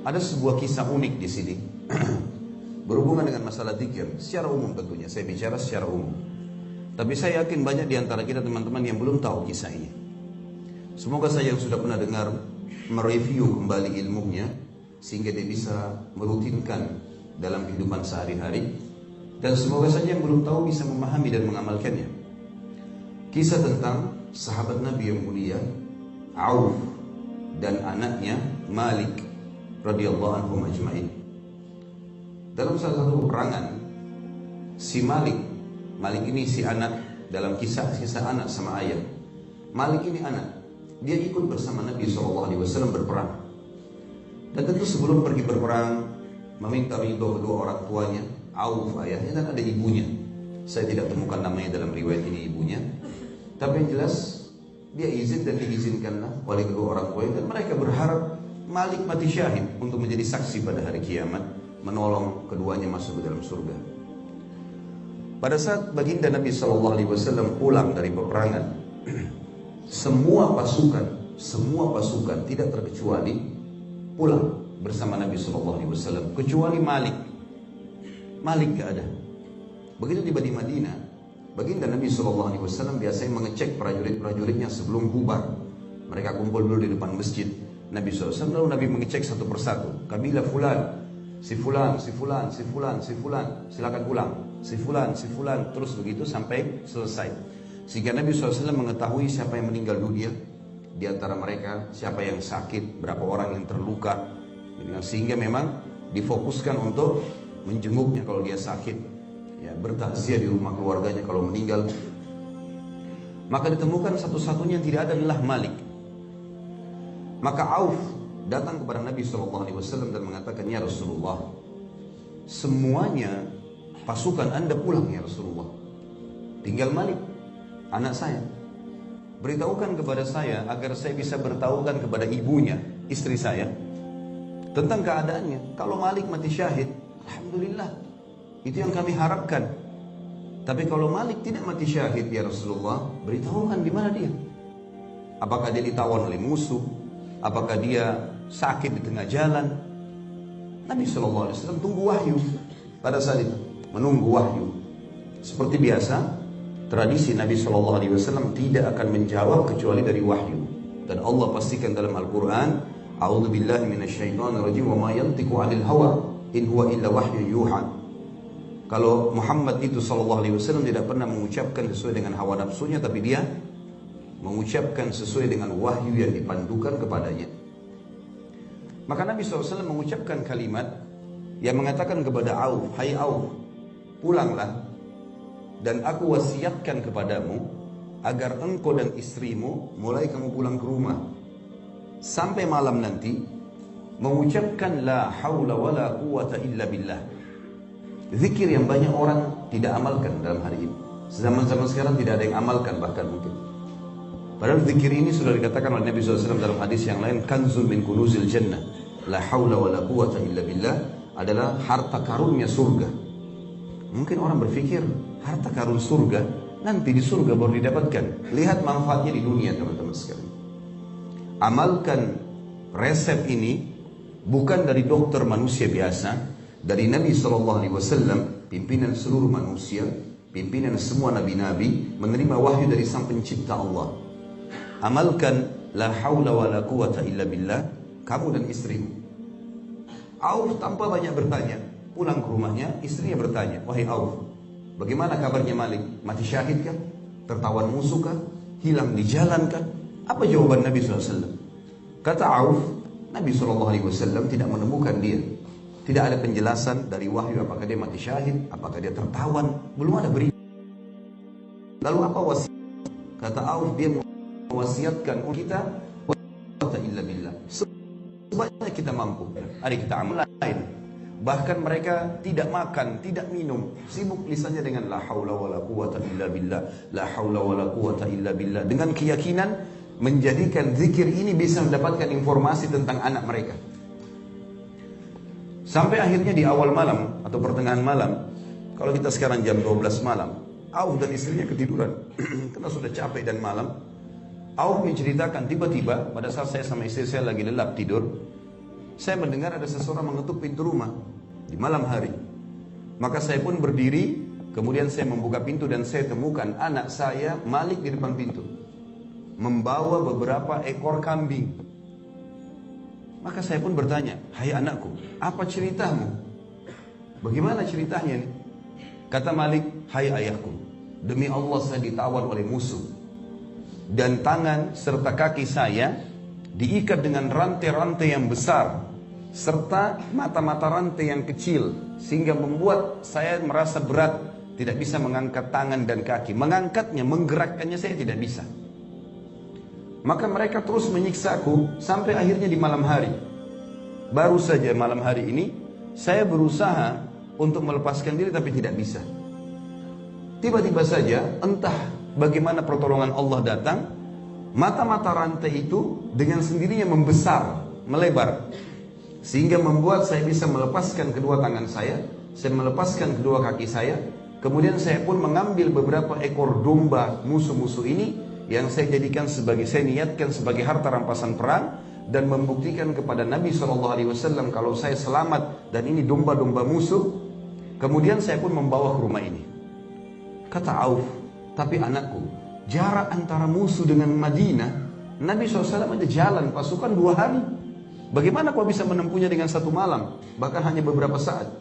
Ada sebuah kisah unik di sini berhubungan dengan masalah zikir secara umum tentunya. Saya bicara secara umum. Tapi saya yakin banyak di antara kita teman-teman yang belum tahu kisah ini. Semoga saya yang sudah pernah dengar mereview kembali ilmunya sehingga dia bisa merutinkan dalam kehidupan sehari-hari, dan semoga saja yang belum tahu bisa memahami dan mengamalkannya. Kisah tentang sahabat Nabi yang mulia Auf dan anaknya Malik radhiyallahu anhum ajma'in. Dalam salah satu peperangan, si Malik ini si anak, dalam kisah anak sama ayah. Malik ini anak, dia ikut bersama Nabi SAW berperang. Dan tentu sebelum pergi berperang meminta ridho kedua orang tuanya, Auf ayahnya, dan ada ibunya. Saya tidak temukan namanya dalam riwayat ini ibunya, tapi yang jelas dia izin dan diizinkanlah oleh kedua orang tuanya, dan mereka berharap Malik mati syahid untuk menjadi saksi pada hari kiamat, menolong keduanya masuk ke dalam surga. Pada saat baginda Nabi SAW pulang dari peperangan, semua pasukan tidak terkecuali pulang bersama Nabi SAW, kecuali Malik. Malik gak ada. Begitu tiba di Madinah, baginda Nabi SAW biasanya mengecek prajurit-prajuritnya sebelum bubar. Mereka kumpul dulu di depan masjid Nabi SAW, lalu Nabi mengecek satu persatu. Kabilah fulan, si fulan, silakan pulang. Si fulan, terus begitu sampai selesai. Sehingga Nabi SAW mengetahui siapa yang meninggal dunia di antara mereka, siapa yang sakit, berapa orang yang terluka. Sehingga memang difokuskan untuk menjenguknya kalau dia sakit, ya, bertakziah di rumah keluarganya kalau meninggal. Maka ditemukan satu-satunya yang tidak ada adalah Malik. Maka Auf datang kepada Nabi SAW dan mengatakan, ya Rasulullah, semuanya pasukan Anda pulang ya Rasulullah, tinggal Malik, anak saya. Beritahukan kepada saya agar saya bisa beritahukan kepada ibunya, istri saya, tentang keadaannya. Kalau Malik mati syahid, alhamdulillah, itu yang kami harapkan. Tapi kalau Malik tidak mati syahid ya Rasulullah, beritahukan di mana dia. Apakah dia ditawan oleh musuh? Apakah dia sakit di tengah jalan? Nabi SAW tunggu wahyu pada saat itu, menunggu wahyu. Seperti biasa, tradisi Nabi SAW tidak akan menjawab kecuali dari wahyu. Dan Allah pastikan dalam Al-Quran, a'udzubillahi minasyaitonirrajim, wa ma yantiqu 'anil hawa in huwa illa wahyun yuha. Kalau Muhammad itu SAW tidak pernah mengucapkan sesuai dengan hawa nafsunya, tapi dia mengucapkan sesuai dengan wahyu yang dipandukan kepadanya. Maka Nabi SAW mengucapkan kalimat yang mengatakan kepada Auf, hai Auf, pulanglah, dan aku wasiatkan kepadamu agar engkau dan istrimu mulai kamu pulang ke rumah sampai malam nanti mengucapkan la haula wala quwata illa billah. Zikir yang banyak orang tidak amalkan dalam hari ini. Zaman-zaman sekarang tidak ada yang amalkan bahkan mungkin. Padahal zikir ini sudah dikatakan oleh Nabi SAW dalam hadis yang lain, kanzul min kunuzil jannah, la haula wala quwata illa billah, adalah harta karunnya surga. Mungkin orang berpikir harta karun surga nanti di surga baru didapatkan. Lihat manfaatnya di dunia teman-teman sekalian. Amalkan resep ini bukan dari dokter manusia biasa, dari Nabi SAW, pimpinan seluruh manusia, pimpinan semua nabi-nabi, menerima wahyu dari sang pencipta Allah. Amalkan la haula wa la quwata illa billah, kamu dan istrimu. Auf tanpa banyak bertanya, pulang ke rumahnya, istrinya bertanya, wahai Auf, bagaimana kabarnya Malik? Mati syahid kah? Tertawan musuh kah? Hilang di jalan kah? Apa jawaban Nabi SAW? Kata Auf, Nabi SAW tidak menemukan dia. Tidak ada penjelasan dari wahyu apakah dia mati syahid, apakah dia tertawan, belum ada berita. Lalu apa wasiat? Kata Auf, dia mewasiatkan kita wala illa billah, sebanyak kita mampu. Hari kita amal lain. Bahkan mereka tidak makan, tidak minum, sibuk lisannya dengan la haula wala quwata illa billah, la haula wala quwata illa billah, dengan keyakinan menjadikan zikir ini bisa mendapatkan informasi tentang anak mereka. Sampai akhirnya di awal malam atau pertengahan malam, kalau kita sekarang jam 12 malam, Auf dan istrinya ketiduran karena sudah capek dan malam. Auf menceritakan tiba-tiba pada saat saya sama istri saya lagi lelap tidur, saya mendengar ada seseorang mengetuk pintu rumah di malam hari. Maka saya pun berdiri, kemudian saya membuka pintu dan saya temukan anak saya Malik di depan pintu, membawa beberapa ekor kambing. Maka saya pun bertanya, hai anakku, apa ceritamu? Bagaimana ceritanya nih? Kata Malik, hai ayahku, demi Allah saya ditawan oleh musuh, dan tangan serta kaki saya diikat dengan rantai-rantai yang besar, serta mata-mata rantai yang kecil, sehingga membuat saya merasa berat, tidak bisa mengangkat tangan dan kaki. Mengangkatnya, menggerakkannya saya tidak bisa. Maka mereka terus menyiksaku sampai akhirnya di malam hari. Baru saja malam hari ini saya berusaha untuk melepaskan diri tapi tidak bisa. Tiba-tiba saja entah bagaimana pertolongan Allah datang, mata-mata rantai itu dengan sendirinya membesar, melebar, sehingga membuat saya bisa melepaskan kedua tangan saya melepaskan kedua kaki saya. Kemudian saya pun mengambil beberapa ekor domba musuh-musuh ini yang saya niatkan sebagai harta rampasan perang, dan membuktikan kepada Nabi SAW kalau saya selamat dan ini domba-domba musuh. Kemudian saya pun membawa ke rumah ini. Kata Auf, tapi anakku, jarak antara musuh dengan Madinah, Nabi SAW ada jalan pasukan 2 hari. Bagaimana kau bisa menempuhnya dengan 1 malam, bahkan hanya beberapa saat?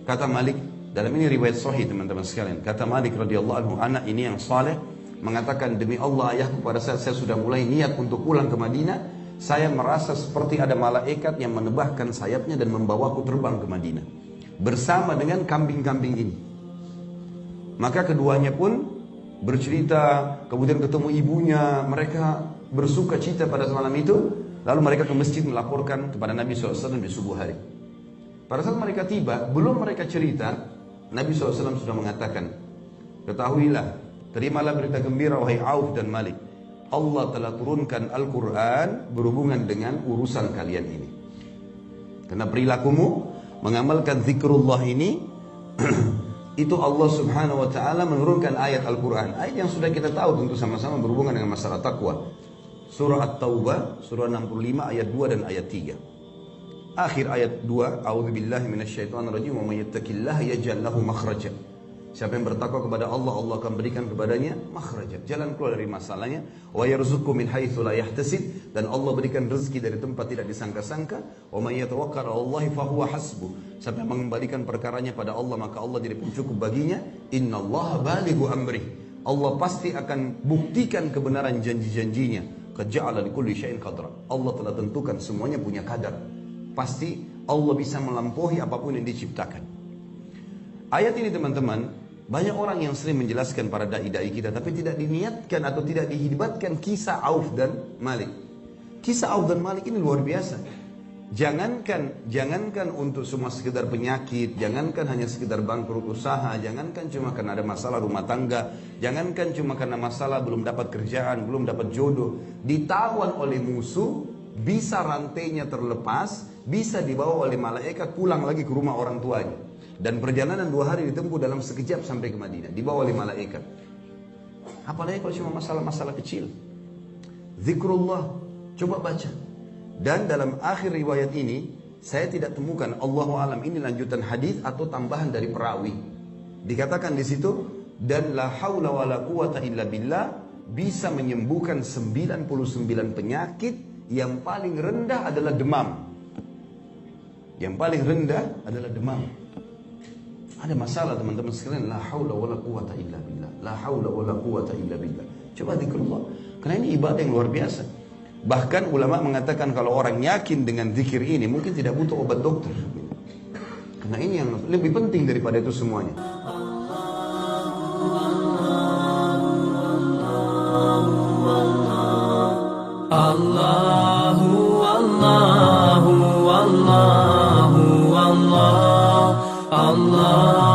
Kata Malik, dalam ini riwayat sahih teman-teman sekalian, kata Malik radhiyallahu anhu, anak ini yang saleh mengatakan, demi Allah ayahku, pada saat saya sudah mulai niat untuk pulang ke Madinah, saya merasa seperti ada malaikat yang menebahkan sayapnya dan membawaku terbang ke Madinah bersama dengan kambing-kambing ini. Maka keduanya pun bercerita, kemudian ketemu ibunya, mereka bersuka cita pada malam itu. Lalu mereka ke masjid melaporkan kepada Nabi SAW di subuh hari. Pada saat mereka tiba, belum mereka cerita, Nabi SAW sudah mengatakan, ketahuilah, terimalah berita gembira wahai Auf dan Malik, Allah telah turunkan Al-Quran berhubungan dengan urusan kalian ini. Karena perilakumu mengamalkan zikrullah ini, itu Allah Subhanahu wa ta'ala menurunkan ayat Al-Quran. Ayat yang sudah kita tahu tentu sama-sama berhubungan dengan masalah takwa. Surah At-Taubah, surah 65 ayat 2 dan ayat 3. Akhir ayat 2, A'udzubillahi minasyaitonirrajim, wa may yattaqillaha yaj'al lahu makhraja. Siapa yang bertakwa kepada Allah, Allah akan berikan kepadanya makhraja, jalan keluar dari masalahnya. Wa yarzuqhu min haitsu la yahtasib, dan Allah berikan rezeki dari tempat tidak disangka-sangka. Wa may yatawakkal 'alallahi fahuwa hasbuh. Siapa yang mengembalikan perkaranya pada Allah, maka Allah jadi pencukup baginya. Innallaha balighu amri. Allah pasti akan buktikan kebenaran janji-janjinya. Qad ja'ala likulli syai'in qadra. Allah telah tentukan semuanya punya kadar. Pasti Allah bisa melampaui apapun yang diciptakan. Ayat ini teman-teman, banyak orang yang sering menjelaskan para dai-dai kita, tapi tidak diniatkan atau tidak dihibatkan kisah Auf dan Malik. Kisah Auf dan Malik ini luar biasa. Jangankan untuk semua sekedar penyakit, jangankan hanya sekedar bangkrut usaha, jangankan cuma karena ada masalah rumah tangga, jangankan cuma karena masalah belum dapat kerjaan, belum dapat jodoh, ditawan oleh musuh, bisa rantainya terlepas, bisa dibawa oleh malaikat pulang lagi ke rumah orang tuanya. Dan perjalanan 2 hari ditempuh dalam sekejap sampai ke Madinah, dibawa oleh malaikat. Apalagi kalau cuma masalah-masalah kecil. Zikrullah, coba baca. Dan dalam akhir riwayat ini, saya tidak temukan, Allahu alam ini lanjutan hadis atau tambahan dari perawi. Dikatakan di situ, dan la haula wala quwata illa billah, bisa menyembuhkan 99 penyakit, yang paling rendah adalah demam. Yang paling rendah adalah demam. Ada masalah teman-teman sekalian, la haula wala quwata illa billah, la haula wala quwata illa billah. Coba zikrullah, karena ini ibadah yang luar biasa. Bahkan ulama mengatakan kalau orang yakin dengan zikir ini mungkin tidak butuh obat dokter. Karena ini yang lebih penting daripada itu semuanya. Allahu Allahu Allahu Allah Allah